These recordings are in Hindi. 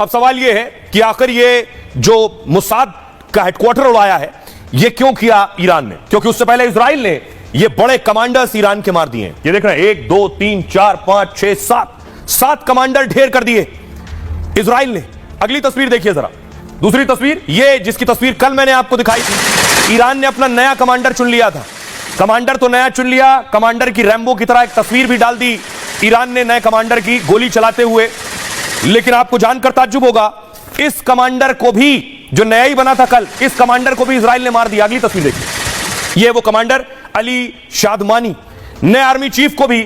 अब सवाल यह है कि आखिर ये जो मोसाद का हेडक्वार्टर उड़ाया है ये क्यों किया ईरान ने? क्योंकि उससे पहले इजराइल ने ये बड़े कमांडर्स ईरान के मार दिए हैं। ये देख रहे हैं 1 2 3 4 5 6 7 कमांडर ढेर कर दिए इजराइल ने। अगली तस्वीर देखिए जरा, दूसरी तस्वीर, ये जिसकी तस्वीर कल मैंने आपको दिखाई थी। ईरान ने अपना नया कमांडर चुन लिया था। कमांडर तो नया चुन लिया, कमांडर की रैम्बो की तरह एक तस्वीर भी डाल दी ईरान ने नए कमांडर की गोली चलाते हुए। लेकिन आपको जानकर ताज्जुब होगा, इस कमांडर को भी, जो नया ही बना था कल, इस कमांडर को भी इजराइल ने मार दिया। अगली तस्वीर देखिए, ये वो कमांडर अली शादमानी, नए आर्मी चीफ को भी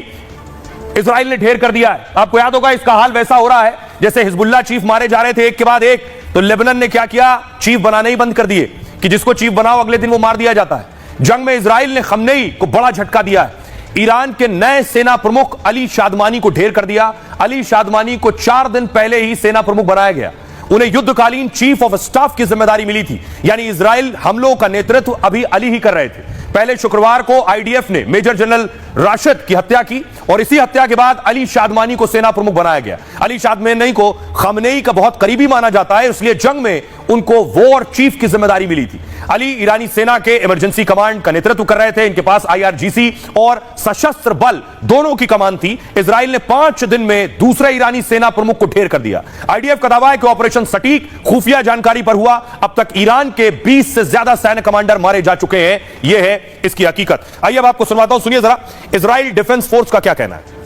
इजराइल ने ढेर कर दिया है। आपको याद होगा इसका हाल वैसा हो रहा है जैसे हिजबुल्लाह चीफ मारे जा रहे थे एक के बाद एक, तो लेबनान ने क्या किया, चीफ बनाने ही बंद कर दिए कि जिसको चीफ बनाओ अगले दिन वो मार दिया जाता है। जंग में इजराइल ने खमनेई को बड़ा झटका दिया है। ईरान के नए सेना प्रमुख अली शादमानी को ढेर कर दिया। अली शादमानी को 4 दिन पहले ही सेना प्रमुख बनाया गया। उन्हें युद्धकालीन चीफ ऑफ स्टाफ की जिम्मेदारी मिली थी, यानी इजराइल हमलों का नेतृत्व अभी अली ही कर रहे थे। पहले शुक्रवार को आईडीएफ ने मेजर जनरल राशिद की हत्या की और इसी हत्या के बाद अली शादमानी को सेना प्रमुख बनाया गया। अली शादमानी को खमनेई का बहुत करीबी माना जाता है, इसलिए जंग में उनको वॉर चीफ की जिम्मेदारी मिली थी। अली ईरानी सेना के इमरजेंसी कमांड का नेतृत्व कर रहे थे। इनके पास आईआरजीसी और सशस्त्र बल दोनों की कमान थी। इजराइल ने 5 दिन में दूसरे ईरानी सेना प्रमुख को ढेर कर दिया। आईडीएफ का दावा है कि ऑपरेशन सटीक खुफिया जानकारी पर हुआ। अब तक ईरान के 20 से ज्यादा सैन्य कमांडर मारे जा चुके हैं। यह है इसकी हकीकत। आइए अब आपको सुनवाता हूं, सुनिए जरा इजराइल डिफेंस फोर्स का क्या कहना है।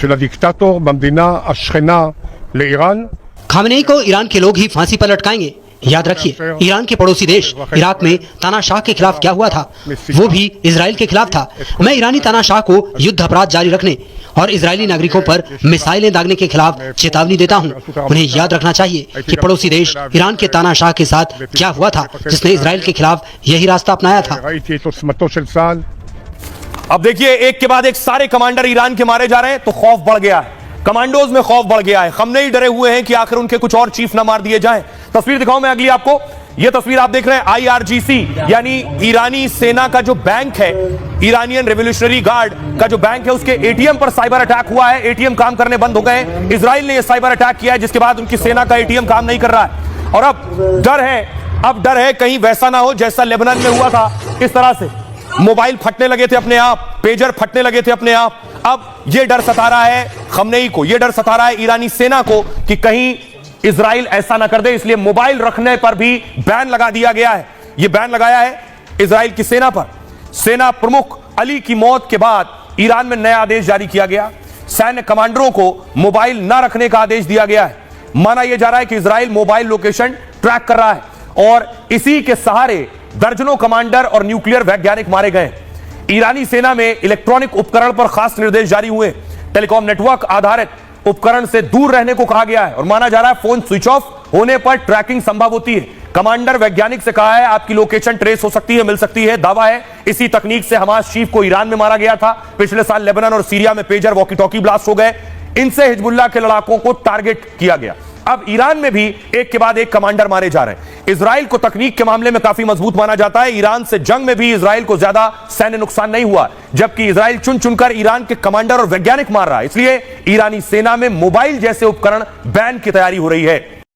של הדיקטטור במדינה השכנה לאיראן। खामनेई को ईरान के लोग ही फांसी पर लटकाएंगे। याद रखिए, ईरान के पड़ोसी देश इराक में तानाशाह के खिलाफ क्या हुआ था, वो भी इजराइल के खिलाफ था। मैं ईरानी तानाशाह को युद्ध अपराध जारी रखने और इजरायली नागरिकों पर मिसाइलें दागने के खिलाफ चेतावनी देता हूं। उन्हें याद रखना चाहिए कि पड़ोसी देश ईरान के तानाशाह के साथ क्या हुआ था, जिसने इजराइल के खिलाफ यही रास्ता अपनाया था। ראיתי את עוצמתו של צה"ל। अब देखिए एक के बाद एक सारे कमांडर ईरान के मारे जा रहे हैं तो खौफ बढ़ गया है, कमांडोज में खौफ बढ़ गया है। खमनेई डरे हुए हैं कि आखिर उनके कुछ और चीफ ना मार दिए जाएं। तस्वीर दिखाऊं मैं अगली आपको। यह तस्वीर आप देख रहे हैं आईआरजीसी यानी ईरानी सेना का जो बैंक है, ईरानियन रेवोल्यूशनरी गार्ड का जो बैंक है, उसके एटीएम पर साइबर अटैक हुआ है। एटीएम काम करने बंद हो गए। इजराइल ने यह साइबर अटैक किया है, जिसके बाद उनकी सेना का एटीएम काम नहीं कर रहा है। और अब डर है कहीं वैसा ना हो जैसा लेबनान में हुआ था। इस तरह से मोबाइल फटने लगे थे अपने आप, पेजर फटने लगे थे अपने आप। अब यह डर सता रहा है खमनेई को, यह डर सता रहा है ईरानी सेना को कि कहीं इजराइल ऐसा ना कर दे, इसलिए मोबाइल रखने पर भी बैन लगा दिया गया है। यह बैन लगाया है इजराइल की सेना पर। सेना प्रमुख अली की मौत के बाद ईरान में नया आदेश जारी किया गया। सैन्य कमांडरों को मोबाइल ना रखने का आदेश दिया गया है। माना यह जा रहा है कि इजराइल मोबाइल लोकेशन ट्रैक कर रहा है और इसी के सहारे दर्जनों कमांडर और न्यूक्लियर वैज्ञानिक मारे गए। ईरानी सेना में इलेक्ट्रॉनिक उपकरण पर खास निर्देश जारी हुए। टेलीकॉम नेटवर्क आधारित उपकरण से दूर रहने को कहा गया है और माना जा रहा है फोन स्विच ऑफ होने पर ट्रैकिंग संभव होती है। कमांडर वैज्ञानिक से कहा है आपकी लोकेशन ट्रेस हो सकती है, मिल सकती है। दावा है इसी तकनीक से हमास चीफ को ईरान में मारा गया था। पिछले साल लेबनान और सीरिया में पेजर वॉकी टॉकी ब्लास्ट हो गए। इनसे हिजबुल्लाह के लड़ाकों को टारगेट किया गया। अब ईरान में भी एक के बाद एक कमांडर मारे जा रहे हैं। इजराइल को तकनीक के मामले में काफी मजबूत माना जाता है। ईरान से जंग में भी इजराइल को ज्यादा सैन्य नुकसान नहीं हुआ, जबकि इजराइल चुन चुनकर ईरान के कमांडर और वैज्ञानिक मार रहा है। इसलिए ईरानी सेना में मोबाइल जैसे उपकरण बैन की तैयारी हो रही है।